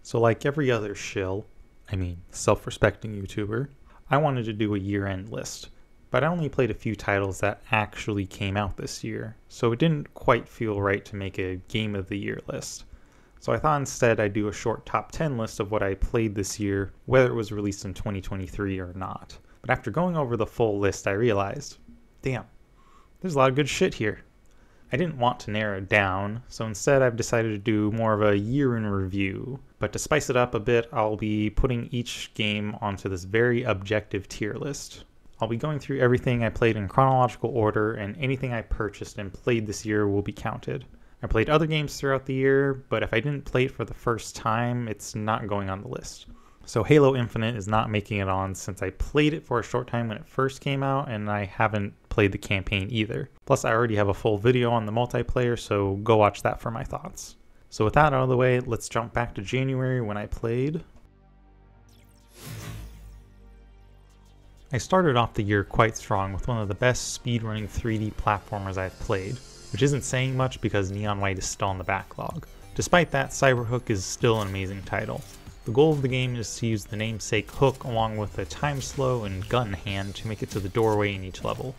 So like every other self-respecting YouTuber, I wanted to do a year-end list, but I only played a few titles that actually came out this year, so it didn't quite feel right to make a Game of the Year list. So I thought instead I'd do a short top 10 list of what I played this year, whether it was released in 2023 or not. But after going over the full list, I realized, damn, there's a lot of good shit here. I didn't want to narrow it down, so instead I've decided to do more of a year in review. But to spice it up a bit, I'll be putting each game onto this very objective tier list. I'll be going through everything I played in chronological order, and anything I purchased and played this year will be counted. I played other games throughout the year, but if I didn't play it for the first time, it's not going on the list. So Halo Infinite is not making it on since I played it for a short time when it first came out, and I haven't played the campaign either. Plus I already have a full video on the multiplayer, so go watch that for my thoughts. So with that out of the way, let's jump back to January when I played. I started off the year quite strong with one of the best speedrunning 3D platformers I've played, which isn't saying much because Neon White is still on the backlog. Despite that, Cyberhook is still an amazing title. The goal of the game is to use the namesake hook along with a time slow and gun hand to make it to the doorway in each level.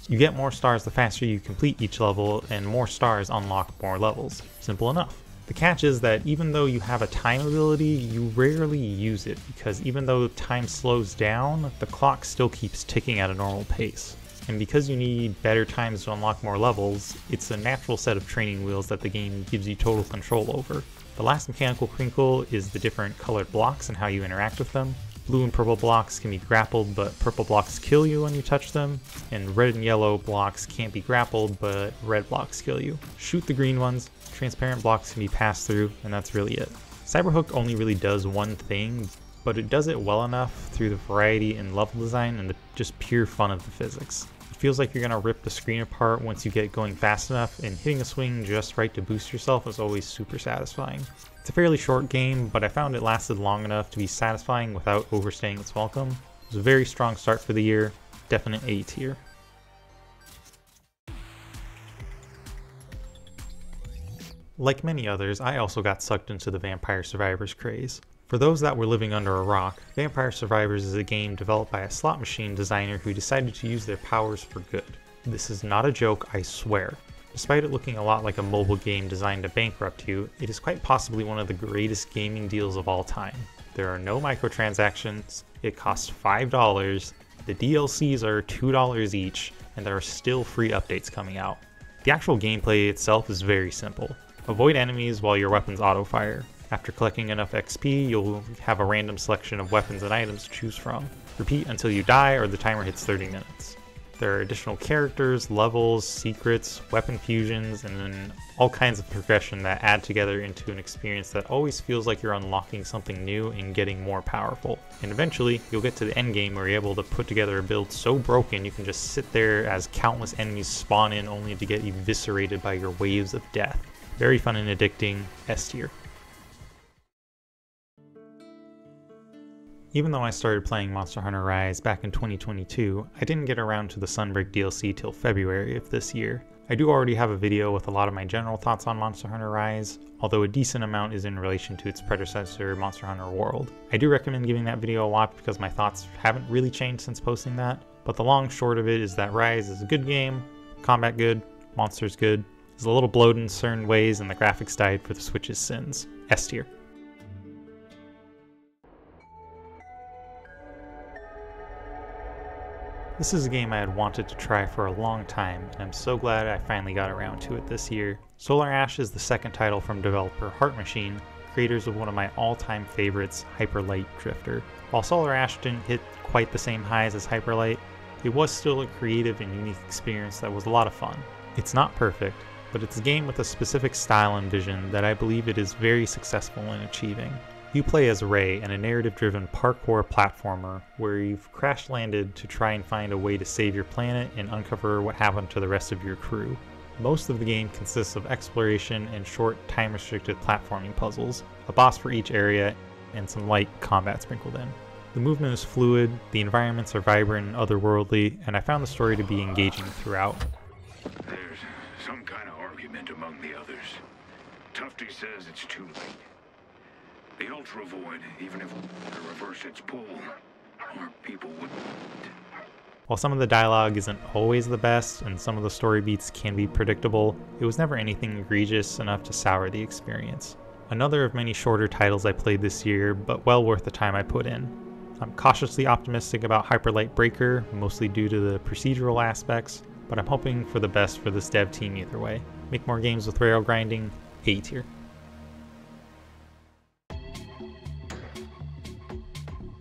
You get more stars the faster you complete each level, and more stars unlock more levels. Simple enough. The catch is that even though you have a time ability, you rarely use it because even though time slows down, the clock still keeps ticking at a normal pace. And because you need better times to unlock more levels, it's a natural set of training wheels that the game gives you total control over. The last mechanical crinkle is the different colored blocks and how you interact with them. Blue and purple blocks can be grappled, but purple blocks kill you when you touch them, and red and yellow blocks can't be grappled, but red blocks kill you. Shoot the green ones, transparent blocks can be passed through, and that's really it. Cyberhook only really does one thing, but it does it well enough through the variety in level design and the just pure fun of the physics. It feels like you're gonna rip the screen apart once you get going fast enough, and hitting a swing just right to boost yourself is always super satisfying. It's a fairly short game, but I found it lasted long enough to be satisfying without overstaying its welcome. It was a very strong start for the year, definite A tier. Like many others, I also got sucked into the Vampire Survivors craze. For those that were living under a rock, Vampire Survivors is a game developed by a slot machine designer who decided to use their powers for good. This is not a joke, I swear. Despite it looking a lot like a mobile game designed to bankrupt you, it is quite possibly one of the greatest gaming deals of all time. There are no microtransactions, it costs $5, the DLCs are $2 each, and there are still free updates coming out. The actual gameplay itself is very simple. Avoid enemies while your weapons auto-fire. After collecting enough XP, you'll have a random selection of weapons and items to choose from. Repeat until you die or the timer hits 30 minutes. There are additional characters, levels, secrets, weapon fusions, and then all kinds of progression that add together into an experience that always feels like you're unlocking something new and getting more powerful. And eventually, you'll get to the end game where you're able to put together a build so broken you can just sit there as countless enemies spawn in only to get eviscerated by your waves of death. Very fun and addicting, S tier. Even though I started playing Monster Hunter Rise back in 2022, I didn't get around to the Sunbreak DLC till February of this year. I do already have a video with a lot of my general thoughts on Monster Hunter Rise, although a decent amount is in relation to its predecessor, Monster Hunter World. I do recommend giving that video a watch because my thoughts haven't really changed since posting that, but the long short of it is that Rise is a good game, combat good, monsters good, it's a little bloated in certain ways, and the graphics died for the Switch's sins. S tier. This is a game I had wanted to try for a long time, and I'm so glad I finally got around to it this year. Solar Ash is the second title from developer Heart Machine, creators of one of my all-time favorites, Hyper Light Drifter. While Solar Ash didn't hit quite the same highs as Hyper Light, it was still a creative and unique experience that was a lot of fun. It's not perfect, but it's a game with a specific style and vision that I believe it is very successful in achieving. You play as Ray in a narrative-driven parkour platformer where you've crash-landed to try and find a way to save your planet and uncover what happened to the rest of your crew. Most of the game consists of exploration and short, time-restricted platforming puzzles, a boss for each area, and some light combat sprinkled in. The movement is fluid, the environments are vibrant and otherworldly, and I found the story to be engaging throughout. There's some kind of argument among the others. Tufty says it's too late. The Ultra Void, even if to reverse its pull, our people wouldn't. While some of the dialogue isn't always the best and some of the story beats can be predictable, it was never anything egregious enough to sour the experience. Another of many shorter titles I played this year, but well worth the time I put in. I'm cautiously optimistic about Hyperlight Breaker, mostly due to the procedural aspects, but I'm hoping for the best for this dev team either way. Make more games with rail grinding, A tier.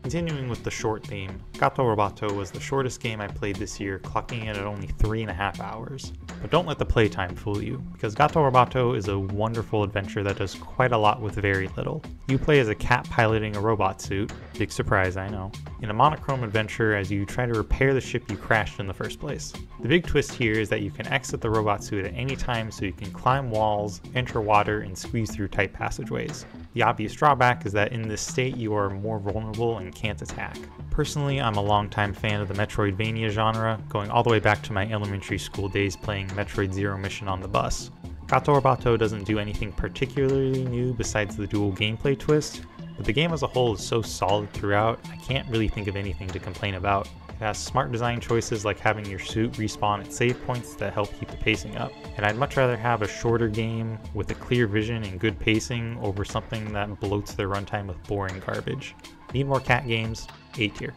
Continuing with the short theme, GatRobato was the shortest game I played this year, clocking in at only 3.5 hours. But don't let the playtime fool you, because GatRobato is a wonderful adventure that does quite a lot with very little. You play as a cat piloting a robot suit, big surprise I know, in a monochrome adventure as you try to repair the ship you crashed in the first place. The big twist here is that you can exit the robot suit at any time so you can climb walls, enter water, and squeeze through tight passageways. The obvious drawback is that in this state you are more vulnerable and can't attack. Personally, I'm a longtime fan of the Metroidvania genre, going all the way back to my elementary school days playing Metroid Zero Mission on the bus. GatRobato doesn't do anything particularly new besides the dual gameplay twist, but the game as a whole is so solid throughout, I can't really think of anything to complain about. It has smart design choices like having your suit respawn at save points that help keep the pacing up, and I'd much rather have a shorter game with a clear vision and good pacing over something that bloats their runtime with boring garbage. Need more cat games? A tier.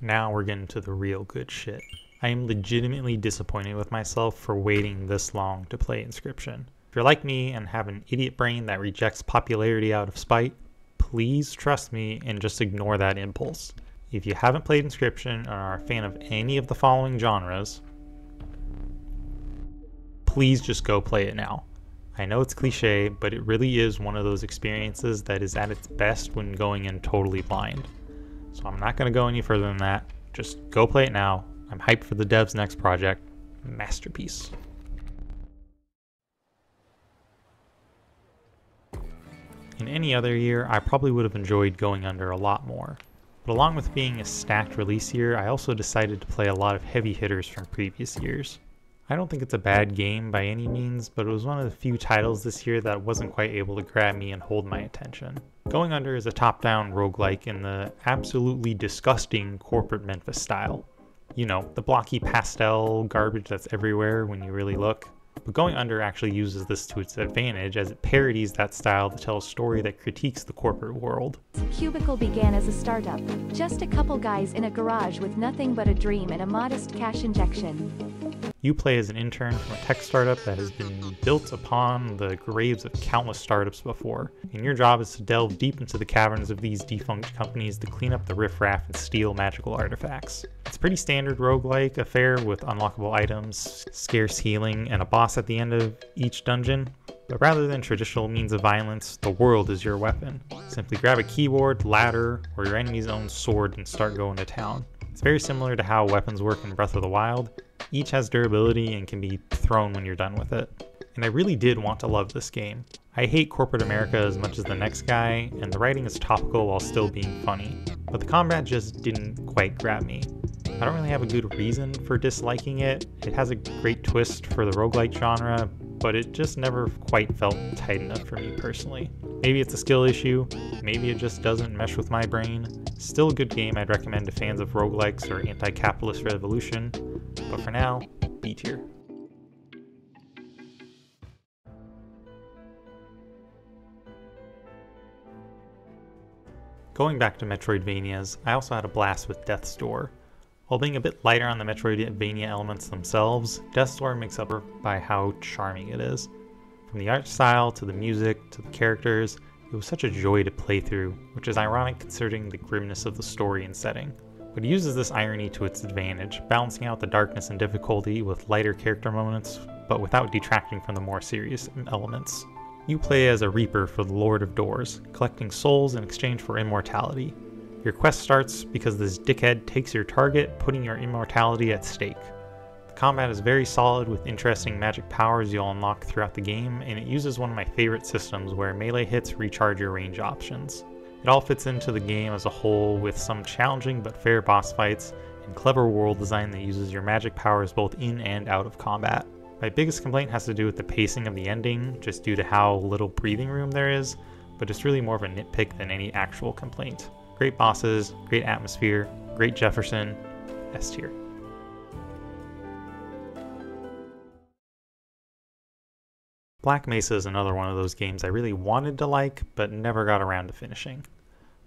Now we're getting to the real good shit. I am legitimately disappointed with myself for waiting this long to play Inscription. If you're like me and have an idiot brain that rejects popularity out of spite, please trust me and just ignore that impulse. If you haven't played Inscription and are a fan of any of the following genres, please just go play it now. I know it's cliche, but it really is one of those experiences that is at its best when going in totally blind. So I'm not going to go any further than that. Just go play it now. I'm hyped for the dev's next project. Masterpiece. In any other year, I probably would have enjoyed Going Under a lot more. But along with being a stacked release year, I also decided to play a lot of heavy hitters from previous years. I don't think it's a bad game by any means, but it was one of the few titles this year that wasn't quite able to grab me and hold my attention. Going Under is a top-down roguelike in the absolutely disgusting corporate Memphis style. You know, the blocky pastel garbage that's everywhere when you really look. But Going Under actually uses this to its advantage as it parodies that style to tell a story that critiques the corporate world. Cubicle began as a startup, just a couple guys in a garage with nothing but a dream and a modest cash injection. You play as an intern from a tech startup that has been built upon the graves of countless startups before, and your job is to delve deep into the caverns of these defunct companies to clean up the riffraff and steal magical artifacts. It's a pretty standard roguelike affair with unlockable items, scarce healing, and a boss at the end of each dungeon. But rather than traditional means of violence, the world is your weapon. Simply grab a keyboard, ladder, or your enemy's own sword and start going to town. It's very similar to how weapons work in Breath of the Wild. Each has durability and can be thrown when you're done with it. And I really did want to love this game. I hate corporate America as much as the next guy, and the writing is topical while still being funny. But the combat just didn't quite grab me. I don't really have a good reason for disliking it. It has a great twist for the roguelike genre, but it just never quite felt tight enough for me personally. Maybe it's a skill issue, maybe it just doesn't mesh with my brain. Still a good game I'd recommend to fans of roguelikes or anti-capitalist revolution, but for now, B tier. Going back to Metroidvanias, I also had a blast with Death's Door. While being a bit lighter on the Metroidvania elements themselves, Death's Door makes up by how charming it is. From the art style, to the music, to the characters, it was such a joy to play through, which is ironic considering the grimness of the story and setting. But it uses this irony to its advantage, balancing out the darkness and difficulty with lighter character moments, but without detracting from the more serious elements. You play as a Reaper for the Lord of Doors, collecting souls in exchange for immortality. Your quest starts because this dickhead takes your target, putting your immortality at stake. The combat is very solid with interesting magic powers you'll unlock throughout the game, and it uses one of my favorite systems where melee hits recharge your range options. It all fits into the game as a whole with some challenging but fair boss fights and clever world design that uses your magic powers both in and out of combat. My biggest complaint has to do with the pacing of the ending, just due to how little breathing room there is, but it's really more of a nitpick than any actual complaint. Great bosses, great atmosphere, great Jefferson, S tier. Black Mesa is another one of those games I really wanted to like, but never got around to finishing.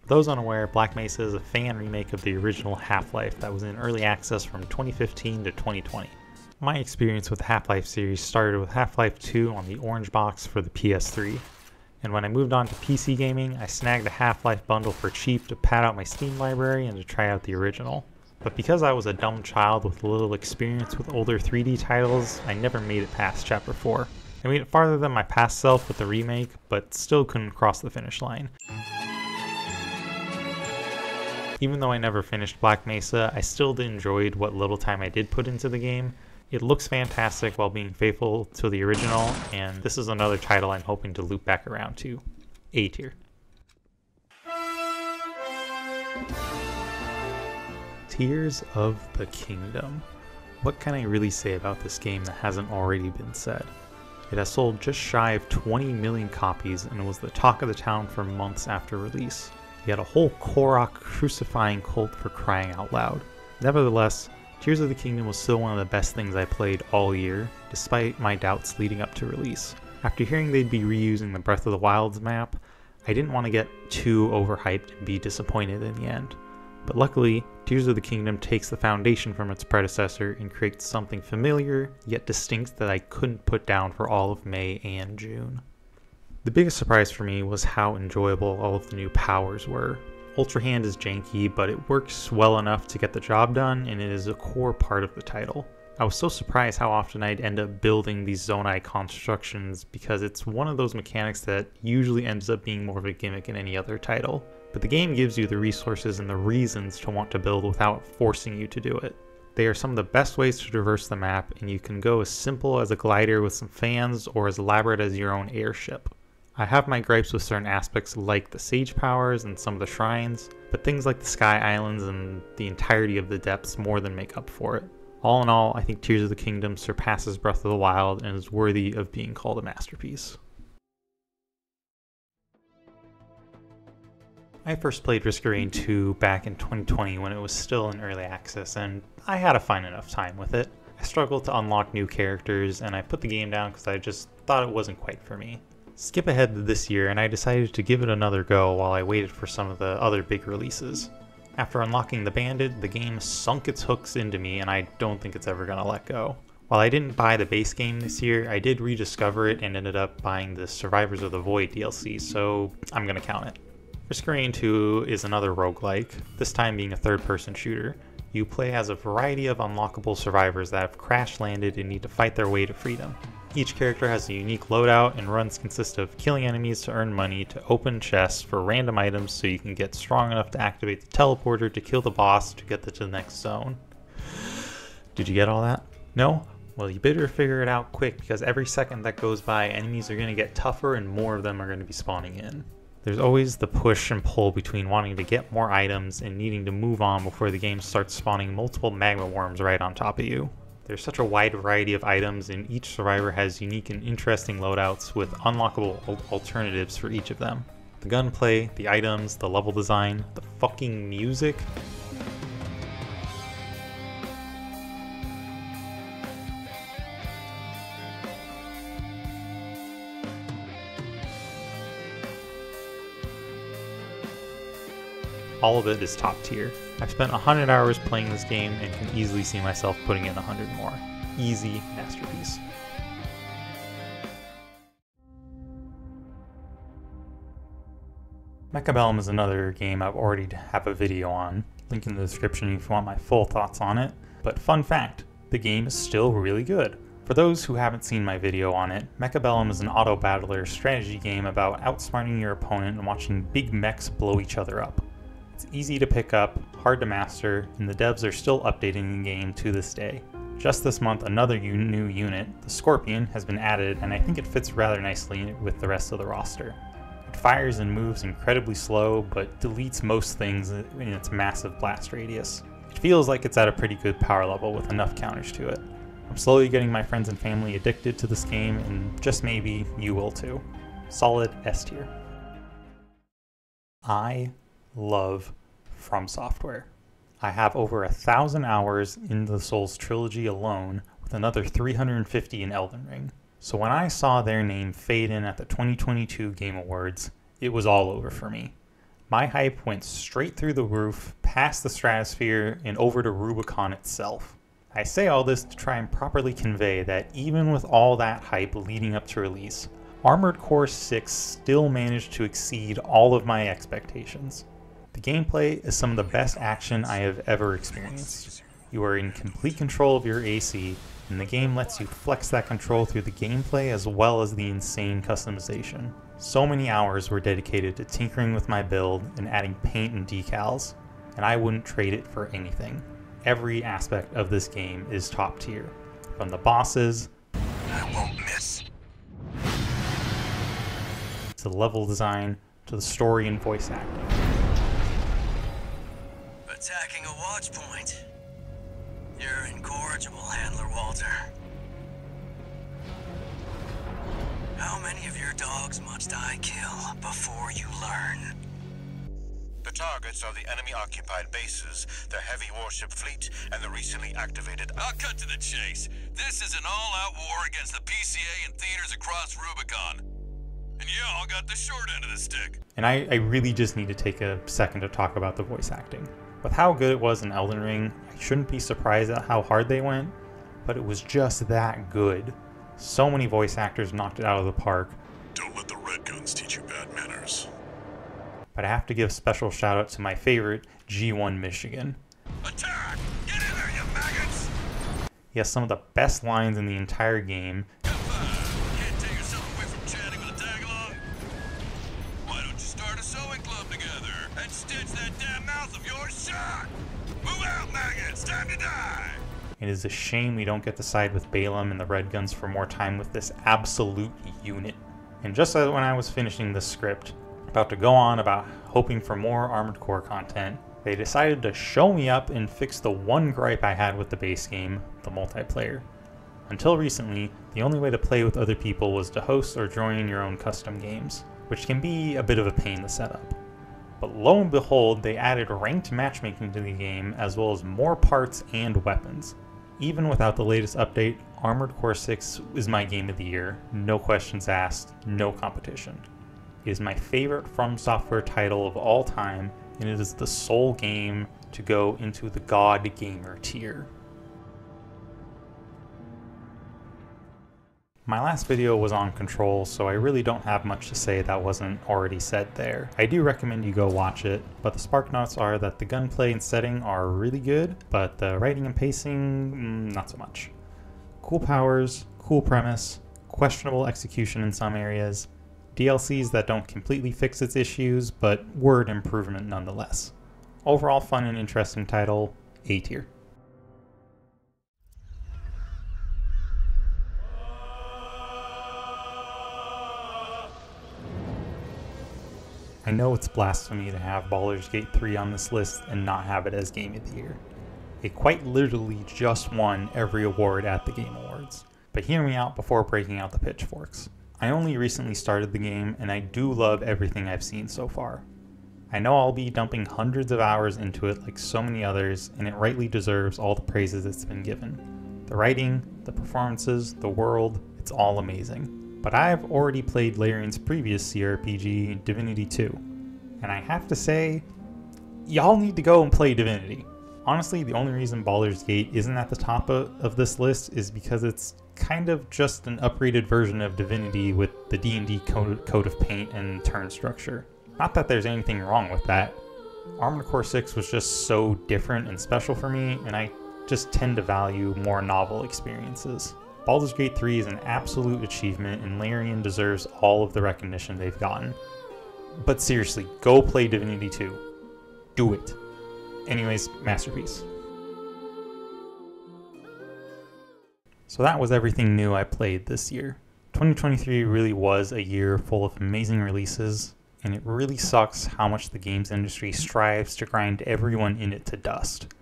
For those unaware, Black Mesa is a fan remake of the original Half-Life that was in early access from 2015 to 2020. My experience with the Half-Life series started with Half-Life 2 on the orange box for the PS3, and when I moved on to PC gaming, I snagged a Half-Life bundle for cheap to pad out my Steam library and to try out the original. But because I was a dumb child with little experience with older 3D titles, I never made it past Chapter 4. I made it farther than my past self with the remake, but still couldn't cross the finish line. Even though I never finished Black Mesa, I still enjoyed what little time I did put into the game. It looks fantastic while being faithful to the original, and this is another title I'm hoping to loop back around to. A tier. Tears of the Kingdom. What can I really say about this game that hasn't already been said? It has sold just shy of 20 million copies and was the talk of the town for months after release. You had a whole Korok crucifying cult for crying out loud. Nevertheless, Tears of the Kingdom was still one of the best things I played all year, despite my doubts leading up to release. After hearing they'd be reusing the Breath of the Wild's map, I didn't want to get too overhyped and be disappointed in the end. But luckily, Tears of the Kingdom takes the foundation from its predecessor and creates something familiar yet distinct that I couldn't put down for all of May and June. The biggest surprise for me was how enjoyable all of the new powers were. Ultra Hand is janky, but it works well enough to get the job done, and it is a core part of the title. I was so surprised how often I'd end up building these Zonai constructions because it's one of those mechanics that usually ends up being more of a gimmick in any other title. But the game gives you the resources and the reasons to want to build without forcing you to do it. They are some of the best ways to traverse the map, and you can go as simple as a glider with some fans or as elaborate as your own airship. I have my gripes with certain aspects like the sage powers and some of the shrines, but things like the Sky Islands and the entirety of the depths more than make up for it. All in all, I think Tears of the Kingdom surpasses Breath of the Wild and is worthy of being called a masterpiece. I first played Risk of Rain 2 back in 2020 when it was still in early access, and I had a fine enough time with it. I struggled to unlock new characters, and I put the game down because I just thought it wasn't quite for me. Skip ahead to this year, and I decided to give it another go while I waited for some of the other big releases. After unlocking the Bandit, the game sunk its hooks into me, and I don't think it's ever gonna let go. While I didn't buy the base game this year, I did rediscover it and ended up buying the Survivors of the Void DLC, so I'm gonna count it. Risk of Rain 2 is another roguelike, this time being a third-person shooter. You play as a variety of unlockable survivors that have crash-landed and need to fight their way to freedom. Each character has a unique loadout, and runs consist of killing enemies to earn money, to open chests for random items so you can get strong enough to activate the teleporter to kill the boss to get to the next zone. Did you get all that? No? Well, you better figure it out quick, because every second that goes by, enemies are going to get tougher and more of them are going to be spawning in. There's always the push and pull between wanting to get more items and needing to move on before the game starts spawning multiple magma worms right on top of you. There's such a wide variety of items, and each survivor has unique and interesting loadouts with unlockable alternatives for each of them. The gunplay, the items, the level design, the fucking music. All of it is top tier. I've spent 100 hours playing this game and can easily see myself putting in 100 more. Easy masterpiece. Mecha Bellum is another game I've already have a video on. Link in the description if you want my full thoughts on it. But fun fact, the game is still really good. For those who haven't seen my video on it, Mecha Bellum is an auto-battler strategy game about outsmarting your opponent and watching big mechs blow each other up. It's easy to pick up, hard to master, and the devs are still updating the game to this day. Just this month, another new unit, the Scorpion, has been added, and I think it fits rather nicely with the rest of the roster. It fires and moves incredibly slow, but deletes most things in its massive blast radius. It feels like it's at a pretty good power level with enough counters to it. I'm slowly getting my friends and family addicted to this game, and just maybe you will too. Solid S tier. I love From Software. I have over 1,000 hours in the Souls trilogy alone, with another 350 in Elden Ring. So when I saw their name fade in at the 2022 Game Awards, it was all over for me. My hype went straight through the roof, past the stratosphere, and over to Rubicon itself. I say all this to try and properly convey that even with all that hype leading up to release, Armored Core 6 still managed to exceed all of my expectations. The gameplay is some of the best action I have ever experienced. You are in complete control of your AC, and the game lets you flex that control through the gameplay as well as the insane customization. So many hours were dedicated to tinkering with my build and adding paint and decals, and I wouldn't trade it for anything. Every aspect of this game is top tier, from the bosses, I won't miss, to the level design, to the story and voice acting. Attacking a watch point. You're incorrigible, Handler Walter. How many of your dogs must I kill before you learn? The targets are the enemy-occupied bases, the heavy warship fleet, and the recently activated... I'll cut to the chase. This is an all-out war against the PCA and theaters across Rubicon. And y'all got the short end of the stick. And I really just need to take a second to talk about the voice acting. With how good it was in Elden Ring, I shouldn't be surprised at how hard they went, but it was just that good. So many voice actors knocked it out of the park. Don't let the red guns teach you bad manners. But I have to give a special shout out to my favorite, G1 Michigan. Attack! Get in there, you maggots! He has some of the best lines in the entire game. Can't take yourself away from chatting with a tag-along? Why don't you start a sewing club together and stitch that damn mouth of yours shut? Move out, maggots! Time to die! It is a shame we don't get to side with Bellum and the Red Guns for more time with this absolute unit. And just as when I was finishing this script, about to go on about hoping for more Armored Core content, they decided to show me up and fix the one gripe I had with the base game, the multiplayer. Until recently, the only way to play with other people was to host or join your own custom games, which can be a bit of a pain to set up. But lo and behold, they added ranked matchmaking to the game as well as more parts and weapons. Even without the latest update, Armored Core 6 is my game of the year, no questions asked, no competition. It is my favorite From Software title of all time, and it is the sole game to go into the God Gamer tier. My last video was on Control, so I really don't have much to say that wasn't already said there. I do recommend you go watch it, but the spark notes are that the gunplay and setting are really good, but the writing and pacing, not so much. Cool powers, cool premise, questionable execution in some areas, DLCs that don't completely fix its issues, but were an improvement nonetheless. Overall fun and interesting title, A tier. I know it's blasphemy to have Baldur's Gate 3 on this list and not have it as Game of the Year. It quite literally just won every award at the Game Awards. But hear me out before breaking out the pitchforks. I only recently started the game, and I do love everything I've seen so far. I know I'll be dumping hundreds of hours into it like so many others, and it rightly deserves all the praises it's been given. The writing, the performances, the world, it's all amazing. But I've already played Larian's previous CRPG, Divinity 2, and I have to say, y'all need to go and play Divinity. Honestly, the only reason Baldur's Gate isn't at the top of this list is because it's kind of just an upgraded version of Divinity with the D&D coat of paint and turn structure. Not that there's anything wrong with that. Armored Core 6 was just so different and special for me, and I just tend to value more novel experiences. Baldur's Gate 3 is an absolute achievement, and Larian deserves all of the recognition they've gotten. But seriously, go play Divinity 2. Do it. Anyways, masterpiece. So that was everything new I played this year. 2023 really was a year full of amazing releases, and it really sucks how much the games industry strives to grind everyone in it to dust.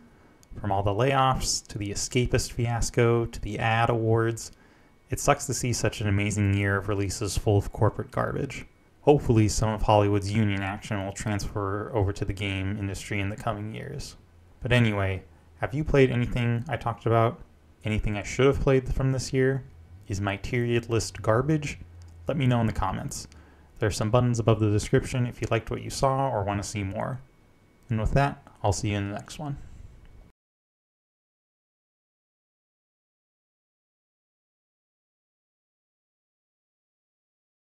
From all the layoffs, to the escapist fiasco, to the ad awards, it sucks to see such an amazing year of releases full of corporate garbage. Hopefully some of Hollywood's union action will transfer over to the game industry in the coming years. But anyway, have you played anything I talked about? Anything I should have played from this year? Is my tiered list garbage? Let me know in the comments. There are some buttons above the description if you liked what you saw or want to see more. And with that, I'll see you in the next one.